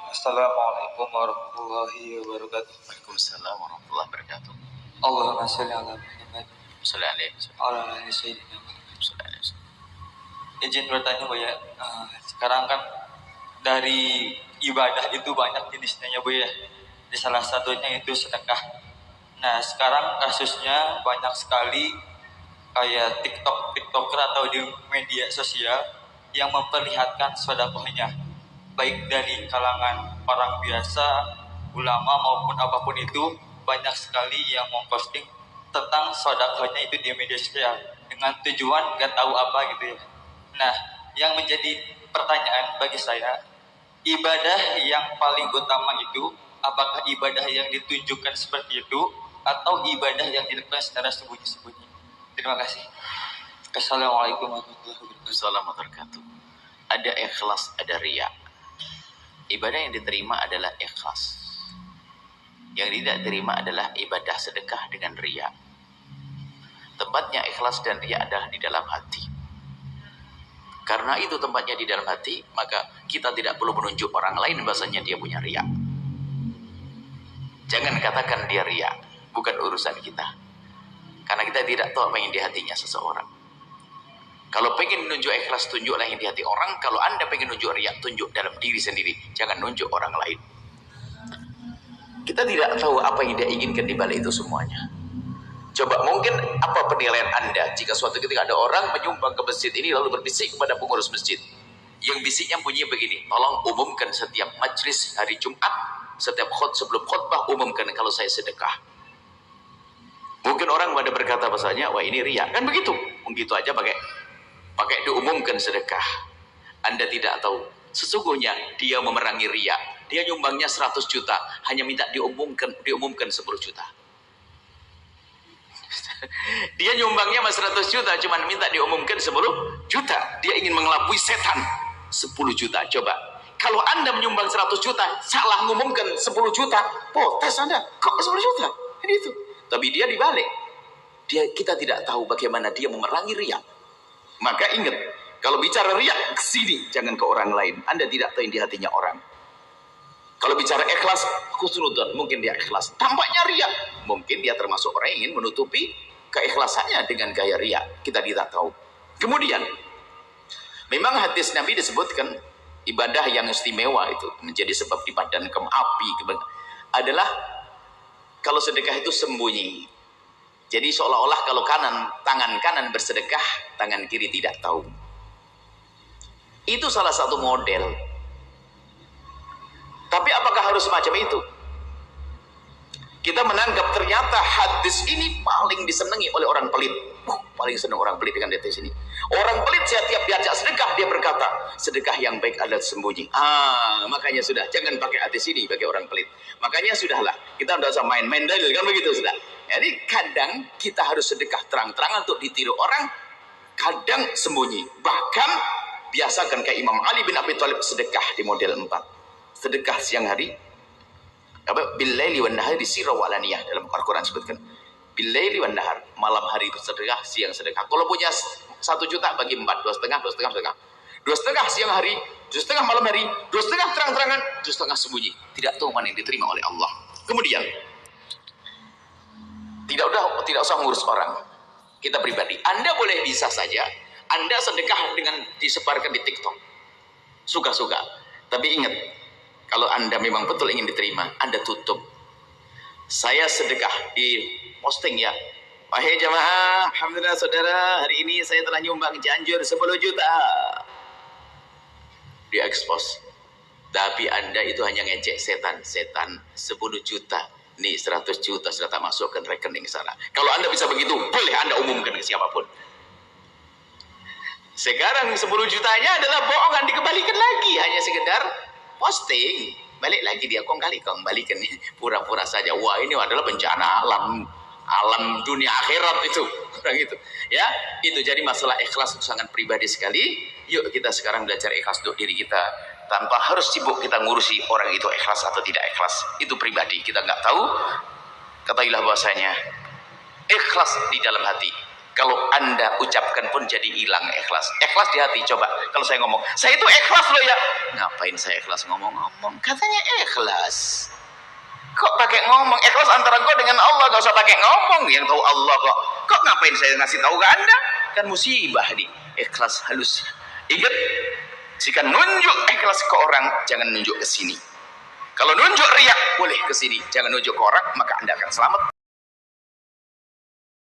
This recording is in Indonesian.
Assalamualaikum warahmatullahi wabarakatuh. Waalaikumsalam warahmatullahi wabarakatuh. Allahumma sholli ala Muhammad Shalli alaihi wa ala ali sayyidina Muhammad. wasallam. Izin bertanya Bu ya, sekarang kan dari ibadah itu banyak jenisnya ya Bu ya. Di salah satunya itu sedekah. Nah sekarang kasusnya banyak sekali kayak TikToker atau di media sosial yang memperlihatkan sedekahnya, baik dari kalangan orang biasa, ulama maupun apapun itu, banyak sekali yang memposting tentang sedekahnya itu di media sosial dengan tujuan nggak tahu apa gitu ya. Nah, yang menjadi pertanyaan bagi saya, ibadah yang paling utama itu apakah ibadah yang ditunjukkan seperti itu atau ibadah yang dilakukan secara sembunyi-sembunyi? Terima kasih. Assalamualaikum warahmatullahi wabarakatuh. Assalamualaikum warahmatullahi wabarakatuh. Ada ikhlas, ada riya. Ibadah yang diterima adalah ikhlas. Yang tidak diterima adalah ibadah sedekah dengan riya. Tempatnya ikhlas dan riya adalah di dalam hati. Karena itu tempatnya di dalam hati, maka kita tidak perlu menunjuk orang lain bahasanya dia punya riya. Jangan katakan dia riya, bukan urusan kita. Karena kita tidak tahu apa yang di hatinya seseorang. Kalau pengen nunjuk ikhlas, tunjuklah yang di hati orang. Kalau Anda pengen nunjuk riya, tunjuk dalam diri sendiri. Jangan nunjuk orang lain. Kita tidak tahu apa yang dia inginkan di balik itu semuanya. Coba mungkin apa penilaian Anda jika suatu ketika ada orang menyumbang ke masjid ini lalu berbisik kepada pengurus masjid. Yang bisiknya bunyi begini, tolong umumkan setiap majlis hari Jumat, setiap sebelum khutbah umumkan kalau saya sedekah. Mungkin orang pada berkata bahasanya, wah ini riya. Kan begitu. Begitu aja pakai diumumkan sedekah. Anda tidak tahu sesungguhnya dia memerangi riya. Dia nyumbangnya 100 juta, hanya minta diumumkan 10 juta. Dia nyumbangnya 100 juta, cuma minta diumumkan 10 juta. Dia ingin mengelabui setan 10 juta. Coba kalau Anda menyumbang 100 juta, salah ngumumkan 10 juta, protes Anda, kok 10 juta? Ini itu. Tapi dia dibalik. Kita tidak tahu bagaimana dia memerangi riya. Maka ingat, kalau bicara riya ke sini, jangan ke orang lain. Anda tidak tahu yang di hatinya orang. Kalau bicara ikhlas, khusnudzon, mungkin dia ikhlas. Tampaknya riya, mungkin dia termasuk orang yang ingin menutupi keikhlasannya dengan gaya riya. Kita tidak tahu. Kemudian, memang hadis Nabi disebutkan ibadah yang istimewa itu menjadi sebab dipadankan api adalah kalau sedekah itu sembunyi. Jadi seolah-olah kalau tangan kanan bersedekah, tangan kiri tidak tahu. Itu salah satu model. Tapi apakah harus semacam itu? Kita menanggap ternyata hadis ini paling disenangi oleh orang pelit. Paling senang orang pelit dengan hadis ini. Orang pelit setiap diajak sedekah, dia berkata, sedekah yang baik adalah sembunyi. Makanya sudah, jangan pakai hadis ini bagi orang pelit. Makanya sudahlah, kita tidak usah main-main dalil, kan begitu sudah. Jadi kadang kita harus sedekah terang-terangan untuk ditiru orang, kadang sembunyi. Bahkan biasakan kayak Imam Ali bin Abi Thalib sedekah di model 4. Sedekah siang hari, bil-laili wan nahari sirra wa alaniyah, dalam Al-Qur'an sebutkan. Bil-laili wan nahar, malam hari bersedekah, siang sedekah. Kalau punya 1 juta bagi 4, 2,5 siang hari, 2,5 malam hari, 2,5 terang-terangan, 2,5 sembunyi. Tidak tahu mana yang diterima oleh Allah. Kemudian tidak usah ngurus orang. Kita pribadi, Anda boleh bisa saja Anda sedekah dengan disebarkan di TikTok. Suka-suka. Tapi ingat, kalau Anda memang betul ingin diterima, Anda tutup. Saya sedekah di posting ya. Wahai jamaah, alhamdulillah saudara, hari ini saya telah nyumbang Cianjur 10 juta. Diekspos. Tapi Anda itu hanya ngecek setan 10 juta. Nih 100 juta sudah tak masukkan rekening sana. Kalau Anda bisa begitu, boleh Anda umumkan ke siapapun. Sekarang 10 jutanya adalah bohongan, dikembalikan lagi. Hanya sekedar posting. Balik lagi dia, kong balikan. Pura-pura saja. Wah, ini adalah bencana alam dunia akhirat itu. Orang itu. Ya, itu jadi masalah ikhlas itu sangat pribadi sekali. Yuk kita sekarang belajar ikhlas untuk diri kita. Tanpa harus sibuk kita ngurusi orang itu ikhlas atau tidak ikhlas. Itu pribadi, kita nggak tahu. Katailah bahasanya ikhlas di dalam hati. Kalau Anda ucapkan pun jadi hilang ikhlas. Ikhlas di hati. Coba kalau saya ngomong, saya itu ikhlas loh ya. Ngapain saya ikhlas ngomong-ngomong? Katanya ikhlas. Kok pakai ngomong? Ikhlas antara kau dengan Allah, gak usah pakai ngomong. Yang tahu Allah kok. Kok ngapain saya ngasih tahu ke Anda? Kan musibah nih. Ikhlas halus. Ingat, jika nunjuk ikhlas ke orang, jangan nunjuk ke sini. Kalau nunjuk riak, boleh ke sini. Jangan nunjuk ke orang, maka Anda akan selamat.